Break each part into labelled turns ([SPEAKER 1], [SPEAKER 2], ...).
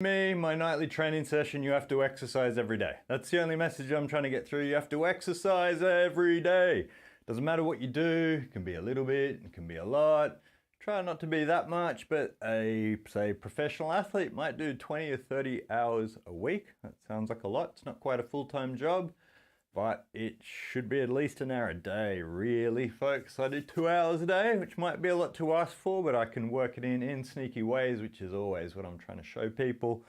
[SPEAKER 1] Me, my nightly training session, you have to exercise every day. That's the only message I'm trying to get through. You have to exercise every day. Doesn't matter what you do, it can be a little bit, it can be a lot. Try not to be that much, but say, professional athlete might do 20 or 30 hours a week. That sounds like a lot. It's not quite a full-time job, but it should be at least an hour a day, really, folks. I do 2 hours a day, which might be a lot to ask for, but I can work it in sneaky ways, which is always what I'm trying to show people.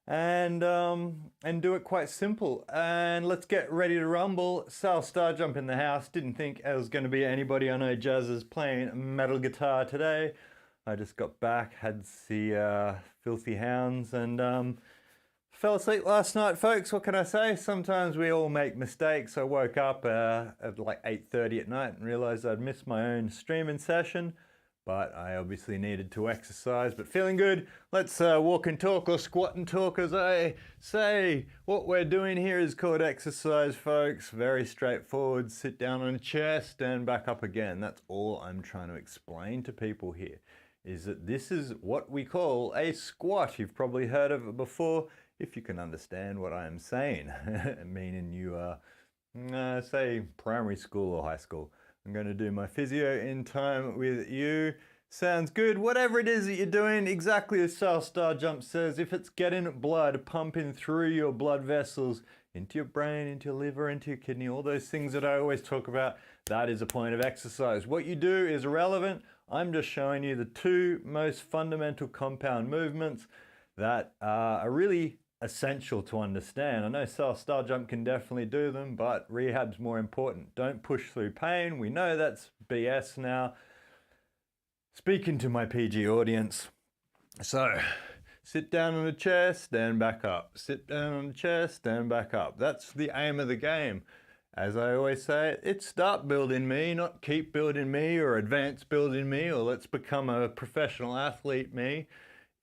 [SPEAKER 1] And do it quite simple. And let's get ready to rumble. Sal Starjump in the house. Didn't think there was going to be anybody. I know Jazz is playing metal guitar today. I just got back, had the Filthy Hounds, and fell asleep last night, folks. What can I say? Sometimes we all make mistakes. I woke up at like 8:30 at night and realized I'd missed my own streaming session, but I obviously needed to exercise. But feeling good. Let's walk and talk, or squat and talk, as I say. What we're doing here is called exercise, folks. Very straightforward. Sit down on a chair, stand back up again. That's all I'm trying to explain to people here, is that this is what we call a squat. You've probably heard of it before, if you can understand what I am saying, meaning you are, say, primary school or high school. I'm going to do my physio in time with you. Sounds good. Whatever it is that you're doing, exactly as Sal Starjump says, if it's getting blood pumping through your blood vessels, into your brain, into your liver, into your kidney, all those things that I always talk about, that is a point of exercise. What you do is irrelevant. I'm just showing you the two most fundamental compound movements that are really essential to understand. I know Sal Starjump can definitely do them, but rehab's more important. Don't push through pain. We know that's BS now. Speaking to my PG audience. So, sit down on a chair, stand back up. Sit down on a chair, stand back up. That's the aim of the game. As I always say, it's start building me, not keep building me or advance building me or let's become a professional athlete me.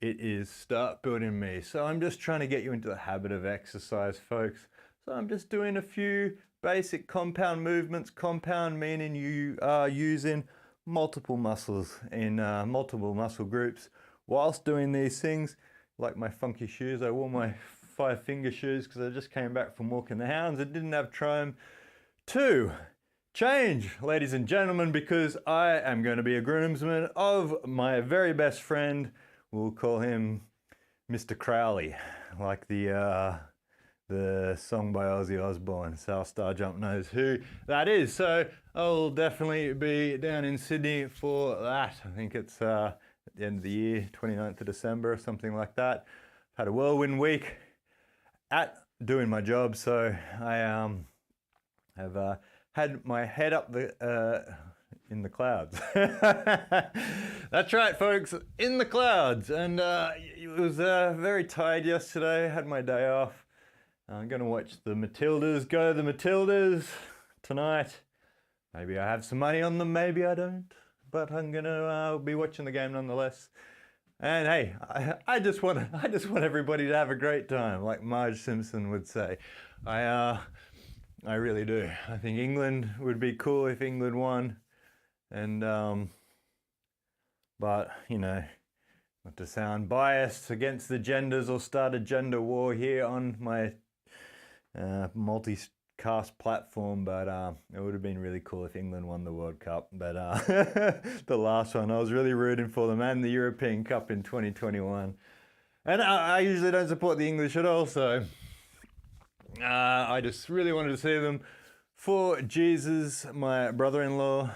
[SPEAKER 1] It is start building me. So I'm just trying to get you into the habit of exercise, folks. So I'm just doing a few basic compound movements. Compound meaning you are using multiple muscles in multiple muscle groups whilst doing these things. Like my funky shoes, I wore my 5-finger shoes because I just came back from walking the hounds and didn't have time to change, ladies and gentlemen, because I am going to be a groomsman of my very best friend. We'll call him Mr. Crowley, like the song by Ozzy Osbourne. Sal Starjump knows who that is. So I'll definitely be down in Sydney for that. I think it's at the end of the year, 29th of December or something like that. Had a whirlwind week at doing my job, so I have had my head up in the clouds. That's right, folks, in the clouds. And it was very tired yesterday. Had my day off. I'm going to watch the Matildas. Go the Matildas tonight. Maybe I have some money on them, maybe I don't. But I'm going to be watching the game nonetheless. And hey, I just want everybody to have a great time, like Marge Simpson would say. I really do. I think England would be cool if England won. And but you know, not to sound biased against the genders or start a gender war here on my multicast platform, but it would have been really cool if England won the World Cup. But the last one, I was really rooting for them, and the European Cup in 2021. And I usually don't support the English at all, so I just really wanted to see them. For Jesus, my brother-in-law,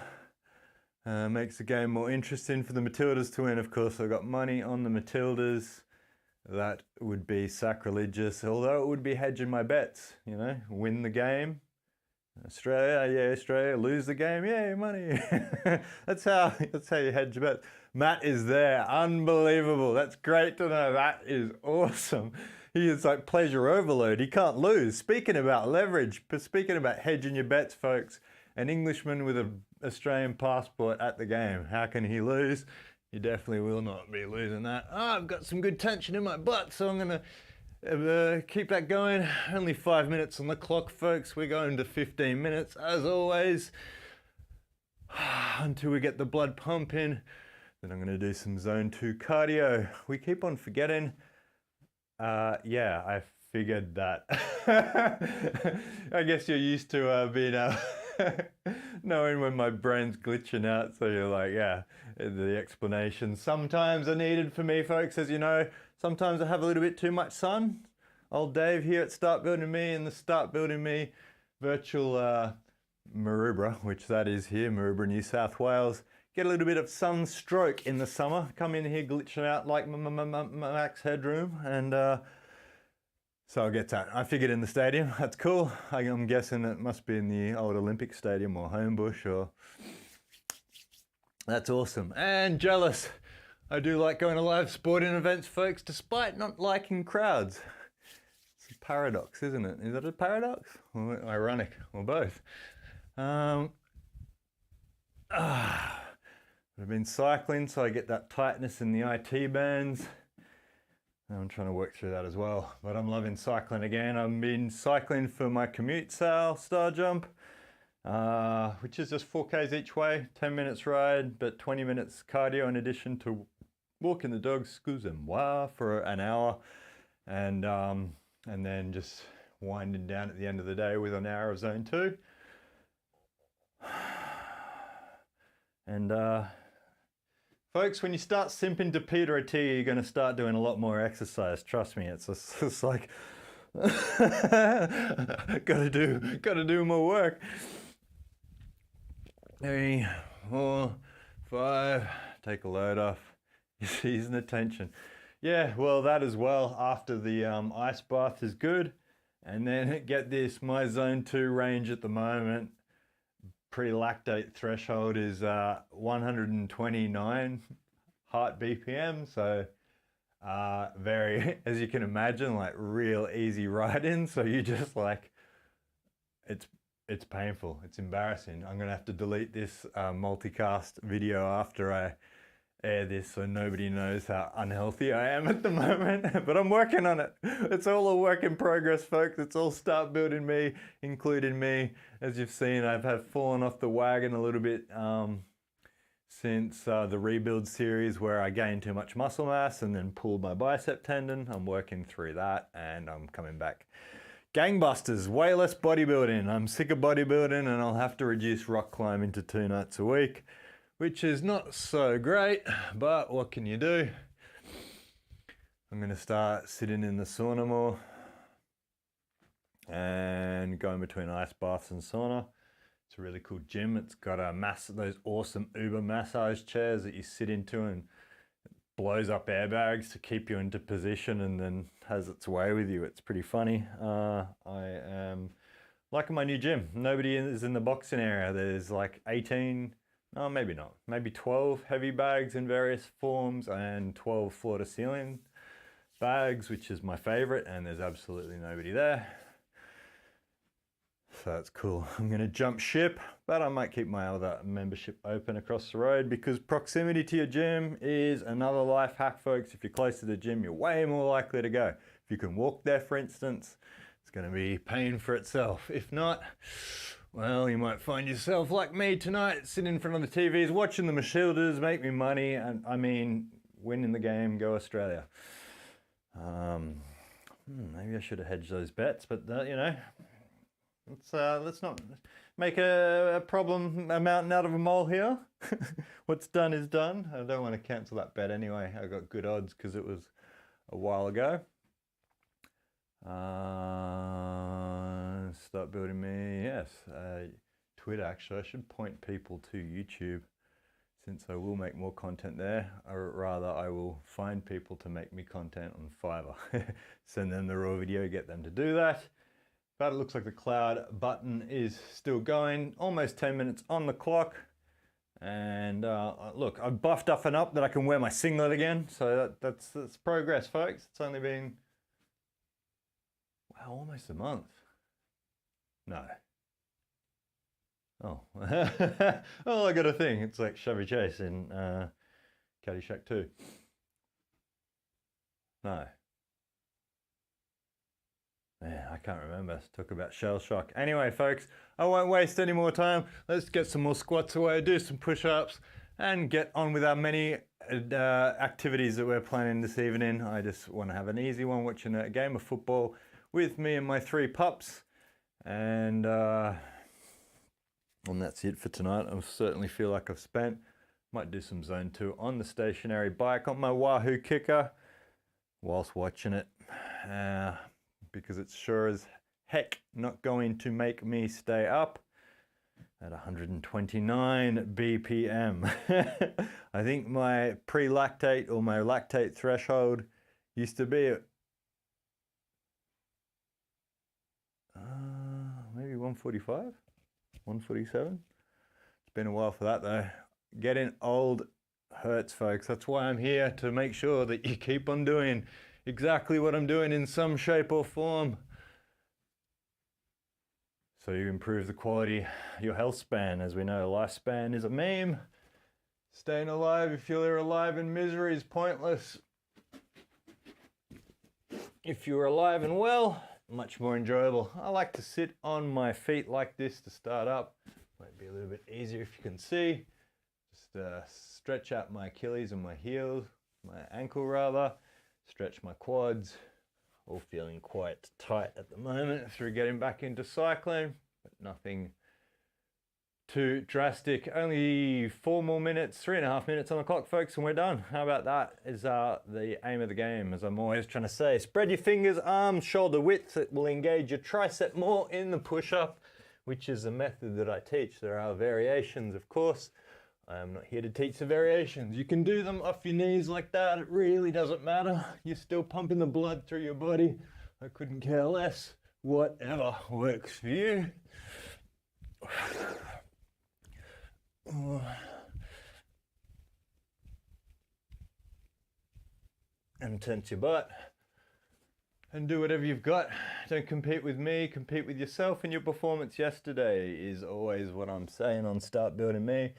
[SPEAKER 1] makes the game more interesting for the Matildas to win. Of course, I got money on the Matildas. That would be sacrilegious, although it would be hedging my bets, you know, win the game. Australia, yeah, Australia, lose the game, yeah, money. that's how you hedge your bets. Matt is there, unbelievable. That's great to know. That is awesome. He is like pleasure overload. He can't lose. Speaking about leverage, speaking about hedging your bets, folks, an Englishman with an Australian passport at the game. How can he lose? You definitely will not be losing that. Oh, I've got some good tension in my butt, so I'm going to keep that going. Only 5 minutes on the clock, folks. We're going to 15 minutes, as always, until we get the blood pumping. Then I'm going to do some zone 2 cardio. We keep on forgetting Yeah, I figured that. I guess you're used to being knowing when my brain's glitching out, so you're like, yeah, the explanations sometimes are needed for me, folks. As you know, sometimes I have a little bit too much sun. Old Dave here at Start Building Me in the Start Building Me virtual Maroubra, which that is here, Maroubra, New South Wales. Get a little bit of sunstroke in the summer. Come in here glitching out like max headroom, and so I'll get that. I figured in the stadium. That's cool. I'm guessing it must be in the old Olympic Stadium or Homebush or... That's awesome. And jealous. I do like going to live sporting events, folks, despite not liking crowds. It's a paradox, isn't it? Is that a paradox? Or ironic, or both? I've been cycling, so I get that tightness in the IT bands. I'm trying to work through that as well, but I'm loving cycling again. I've been cycling for my commute sale, Star Jump, which is just 4Ks each way, 10 minutes ride, but 20 minutes cardio in addition to walking the dogs, excusez-moi, for an hour, and then just winding down at the end of the day with an hour of zone 2. And folks, when you start simping to Peter or T, you're going to start doing a lot more exercise. Trust me, it's like gotta do more work. 3, 4, 5. Take a load off. He's easing the tension. Yeah, well, that as well. After the ice bath is good, and then get this. My zone 2 range at the moment, pre-lactate threshold is 129 heart BPM, so very, as you can imagine, like real easy ride-in. So you just like, it's painful, it's embarrassing. I'm gonna have to delete this multicast video after I air this, so nobody knows how unhealthy I am at the moment. But I'm working on it. It's all a work in progress, folks. It's all Start Building Me, including me. As you've seen, I've fallen off the wagon a little bit since the rebuild series, where I gained too much muscle mass and then pulled my bicep tendon. I'm working through that, and I'm coming back gangbusters, way less bodybuilding. I'm sick of bodybuilding, and I'll have to reduce rock climbing to 2 nights a week, which is not so great, but what can you do? I'm gonna start sitting in the sauna more and going between ice baths and sauna. It's a really cool gym. It's got those awesome Uber massage chairs that you sit into, and it blows up airbags to keep you into position and then has its way with you. It's pretty funny. I am liking my new gym. Nobody is in the boxing area. There's like 18, no, maybe not, maybe 12 heavy bags in various forms and 12 floor to ceiling bags, which is my favorite, and there's absolutely nobody there. So that's cool. I'm going to jump ship, but I might keep my other membership open across the road, because proximity to your gym is another life hack, folks. If you're close to the gym, you're way more likely to go. If you can walk there, for instance, it's going to be paying for itself. If not, well, you might find yourself like me tonight, sitting in front of the TVs, watching the Mashilders make me money, and I mean, winning the game, go Australia. Maybe I should have hedged those bets, but you know, let's not make a problem, a mountain out of a molehill. What's done is done. I don't want to cancel that bet anyway. I got good odds because it was a while ago. Start Building Me, yes. Twitter, actually, I should point people to YouTube, since I will make more content there, or rather I will find people to make me content on Fiverr. Send them the raw video, get them to do that. But it looks like the cloud button is still going, almost 10 minutes on the clock. And look, I've buffed up and up that I can wear my singlet again, so that's progress, folks. It's only been, wow, almost a month. No. Oh. Oh, I got a thing. It's like Chevy Chase in Caddyshack 2. No. Man, I can't remember. Talk about shell shock. Anyway, folks, I won't waste any more time. Let's get some more squats away, do some push-ups, and get on with our many activities that we're planning this evening. I just want to have an easy one, watching a game of football with me and my 3 pups, and that's it for tonight. I certainly feel like I've spent. Might do some zone 2 on the stationary bike on my Wahoo kicker whilst watching it, because it's sure as heck not going to make me stay up at 129 BPM. I think my pre-lactate or my lactate threshold used to be at maybe 145, 147. It's been a while for that though. Getting old hurts, folks. That's why I'm here, to make sure that you keep on doing exactly what I'm doing in some shape or form, so you improve the quality, your health span. As we know, lifespan is a meme. Staying alive if you're alive in misery is pointless. If you're alive and well, much more enjoyable. I like to sit on my feet like this to start up. Might be a little bit easier if you can see. Just stretch out my Achilles and my heels, my ankle rather, stretch my quads, all feeling quite tight at the moment through getting back into cycling, but nothing too drastic. Only 4 more minutes, 3.5 minutes on the clock, folks, and we're done. How about that? Is the aim of the game, as I'm always trying to say. Spread your fingers, arms, shoulder width. It will engage your tricep more in the push-up, which is a method that I teach. There are variations, of course. I'm not here to teach the variations. You can do them off your knees like that. It really doesn't matter. You're still pumping the blood through your body. I couldn't care less. Whatever works for you. And tense your butt. And do whatever you've got. Don't compete with me, compete with yourself, and your performance yesterday is always what I'm saying on Start Building Me.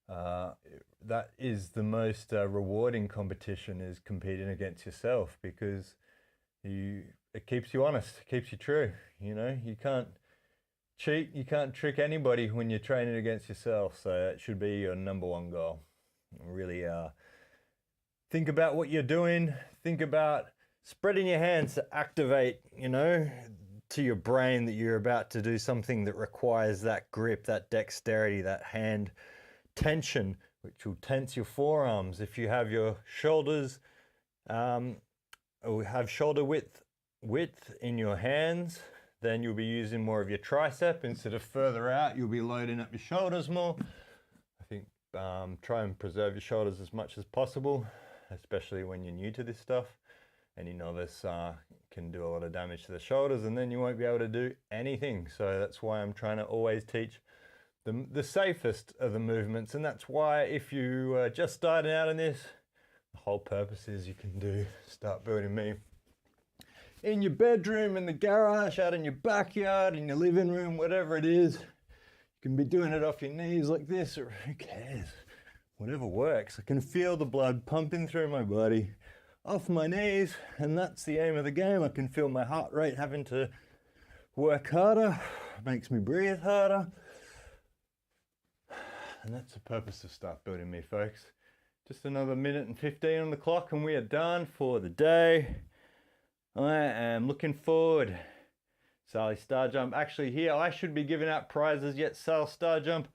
[SPEAKER 1] That is the most rewarding competition, is competing against yourself, because it keeps you honest, it keeps you true. You know, you can't cheat, you can't trick anybody when you're training against yourself. So it should be your #1 goal. Really think about what you're doing. Think about spreading your hands to activate, you know, to your brain that you're about to do something that requires that grip, that dexterity, that hand tension, which will tense your forearms. If you have your shoulders or have shoulder width in your hands, then you'll be using more of your tricep instead of further out. You'll be loading up your shoulders more. I think try and preserve your shoulders as much as possible, especially when you're new to this stuff. Any novice can do a lot of damage to the shoulders, and then you won't be able to do anything. So that's why I'm trying to always teach the safest of the movements. And that's why, if you are just starting out in this, the whole purpose is you can do Start Building Me in your bedroom, in the garage, out in your backyard, in your living room, whatever it is. You can be doing it off your knees like this, or who cares? Whatever works. I can feel the blood pumping through my body off my knees, and that's the aim of the game. I can feel my heart rate having to work harder. It makes me breathe harder. And that's the purpose of Start Building Me, folks. Just another 1:15 on the clock and we are done for the day. I am looking forward. Sally Star Jump. Actually, here I should be giving out prizes, yet Sal Star Jump.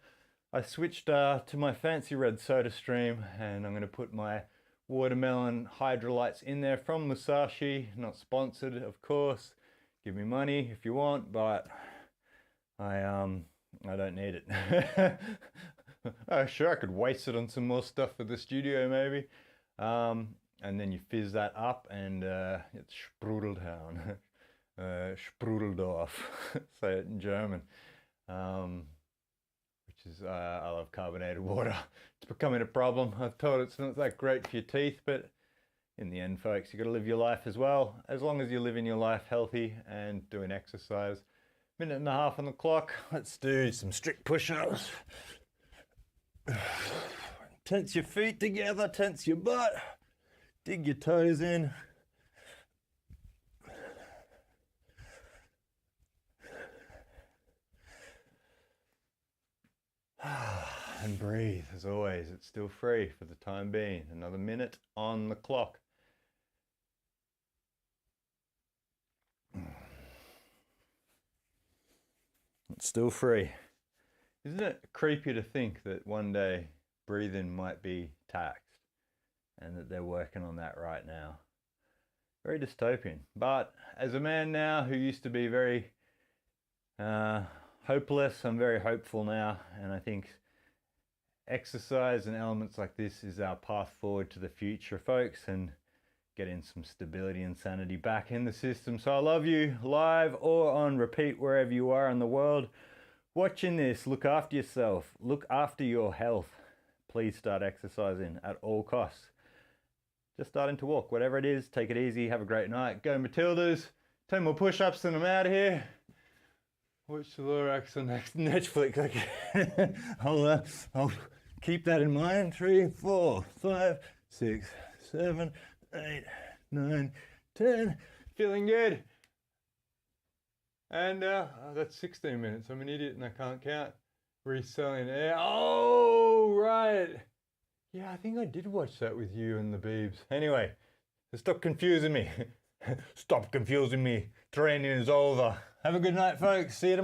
[SPEAKER 1] I switched to my fancy red soda stream, and I'm going to put my watermelon hydrolytes in there from Musashi. Not sponsored, of course. Give me money if you want, but I don't need it. Oh, sure, I could waste it on some more stuff for the studio, maybe. And then you fizz that up, and it's Sprudeldown. Sprudeldorf, say it in German. Which is, I love carbonated water. It's becoming a problem. I've told it's not that great for your teeth, but in the end, folks, you got to live your life as well. As long as you're living your life healthy and doing exercise. 1.5 on the clock. Let's do some strict push-ups. Tense your feet together, tense your butt, dig your toes in. And breathe. As always, it's still free for the time being. Another minute on the clock. It's still free. Isn't it creepy to think that one day breathing might be taxed and that they're working on that right now? Very dystopian. But as a man now who used to be very hopeless, I'm very hopeful now, and I think exercise and elements like this is our path forward to the future, folks, and getting some stability and sanity back in the system. So I love you, live or on repeat, wherever you are in the world watching this. Look after yourself, look after your health. Please start exercising at all costs. Just starting to walk, whatever it is, take it easy, have a great night. Go Matildas, 10 more push-ups and I'm out of here. Watch the Lorax on Netflix. Okay. I'll keep that in mind. 3, 4, 5, 6, 7, 8, 9, 10. Feeling good. And that's 16 minutes. I'm an idiot and I can't count. Reselling air. Oh, right. Yeah, I think I did watch that with you and the Beebs. Anyway, stop confusing me. Stop confusing me. Training is over. Have a good night, folks. See you tomorrow.